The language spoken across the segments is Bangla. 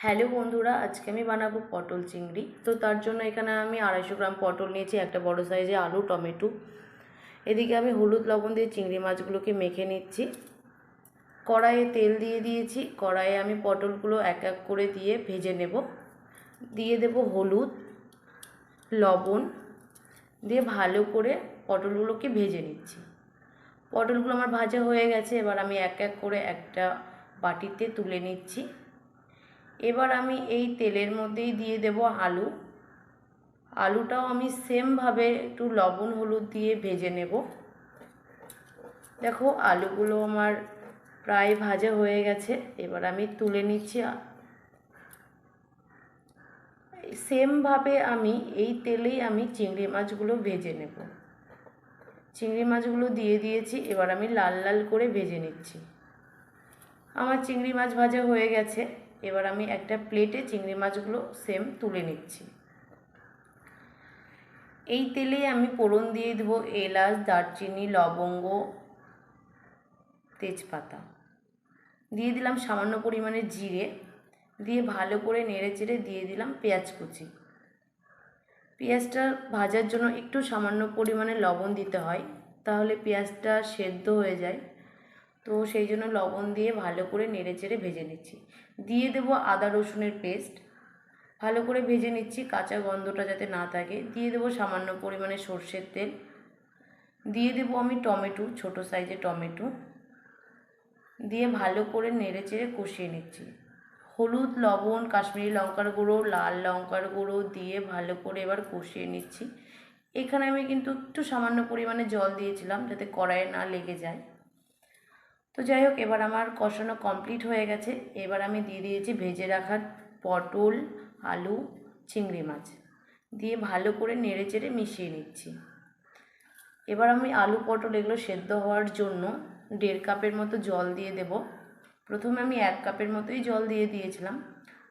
হ্যালো বন্ধুরা, আজকে আমি বানাবো পটল চিংড়ি। তো তার জন্য এখানে আমি 250 গ্রাম পটল নিয়েছি, একটা বড় সাইজে আলু, টমেটো। এদিকে আমি হলুদ লবণ দিয়ে চিংড়ি মাছগুলোকে মেখে নিচ্ছি। কড়াইয়ে তেল দিয়ে দিয়েছি। কড়াইয়ে আমি পটলগুলো এক এক করে দিয়ে ভেজে নেব। দিয়ে দেব হলুদ, লবণ দিয়ে ভালো করে পটলগুলোকে ভেজে নিচ্ছি। পটলগুলো আমার ভাজা হয়ে গেছে। এবার আমি এক এক করে একটা বাটিতে তুলে নিচ্ছি। এবার আমি এই তেলের মধ্যেই দিয়ে দেব আলু। আলুটাও আমি সেমভাবে একটু লবণ হলুদ দিয়ে ভেজে নেব। দেখো আলুগুলো আমার প্রায় ভাজা হয়ে গেছে। এবার আমি তুলে নিচ্ছি। সেমভাবে আমি এই তেলেই আমি চিংড়ি মাছগুলো ভেজে নেব। চিংড়ি মাছগুলো দিয়ে দিয়েছি। এবার আমি লাল লাল করে ভেজে নিচ্ছি। আমার চিংড়ি মাছ ভাজা হয়ে গেছে। এবার আমি একটা প্লেটে চিংড়ি মাছগুলো সেম তুলে নিচ্ছি। এই তেলেই আমি ফোড়ন দিয়ে দেবো এলাচ, দারচিনি, লবঙ্গ, তেজপাতা। দিয়ে দিলাম সামান্য পরিমাণে জিরে। দিয়ে ভালো করে নেড়েচেড়ে দিয়ে দিলাম পেঁয়াজ কুচি। পেঁয়াজটা ভাজার জন্য একটু সামান্য পরিমাণে লবণ দিতে হয়, তাহলে পেঁয়াজটা সেদ্ধ হয়ে যায়। তো সেই জন্য লবণ দিয়ে ভালো করে নেড়েচেড়ে ভেজে নিচ্ছি। দিয়ে দেবো আদা রসুনের পেস্ট। ভালো করে ভেজে নিচ্ছি, কাঁচা গন্ধটা যাতে না থাকে। দিয়ে দেবো সামান্য পরিমাণে সর্ষের তেল। দিয়ে দেবো আমি টমেটো, ছোটো সাইজের টমেটো। দিয়ে ভালো করে নেড়েচেড়ে কষিয়ে নিচ্ছি। হলুদ, লবণ, কাশ্মীরি লঙ্কার গুঁড়ো, লাল লঙ্কার গুঁড়ো দিয়ে ভালো করে এবার কষিয়ে নিচ্ছি। এখানে আমি কিন্তু একটু সামান্য পরিমাণে জল দিয়েছিলাম যাতে কড়াইয়ে না লেগে যায়। তো যাই হোক, এবার আমার কষানো কমপ্লিট হয়ে গেছে। এবার আমি দিয়ে দিয়েছি ভেজে রাখা পটল, আলু, চিংড়ি মাছ। দিয়ে ভালো করে নেড়েচেড়ে মিশিয়ে নিচ্ছি। এবার আমি আলু পটল এগুলো সেদ্ধ হওয়ার জন্য 1.5 কাপের মতো জল দিয়ে দেব। প্রথমে আমি 1 কাপের মতোই জল দিয়ে দিয়েছিলাম।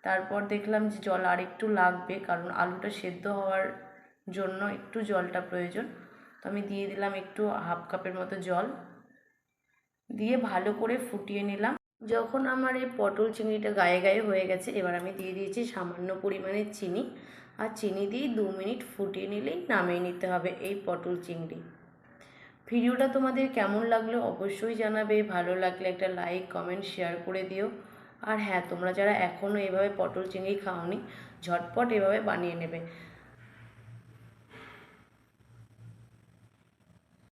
তারপর দেখলাম যে জল আর একটু লাগবে, কারণ আলুটা সেদ্ধ হওয়ার জন্য একটু জলটা প্রয়োজন। তো আমি দিয়ে দিলাম একটু 1/2 কাপের মতো জল। দিয়ে ভালো করে ফুটিয়ে নিলাম। যখন আমার এই পটল চিংড়িটা গায়ে গায়ে হয়ে গেছে, এবার আমি দিয়ে দিয়েছি সামান্য পরিমাণে চিনি। আর চিনি দিয়ে 2 মিনিট ফুটিয়ে নিলেই নামিয়ে নিতে হবে এই পটল চিংড়ি। ভিডিওটা তোমাদের কেমন লাগলো অবশ্যই জানাবে। ভালো লাগলে একটা লাইক, কমেন্ট, শেয়ার করে দিও। আর হ্যাঁ, তোমরা যারা এখনও এভাবে পটল চিংড়ি খাওনি, ঝটপট এভাবে বানিয়ে নেবে।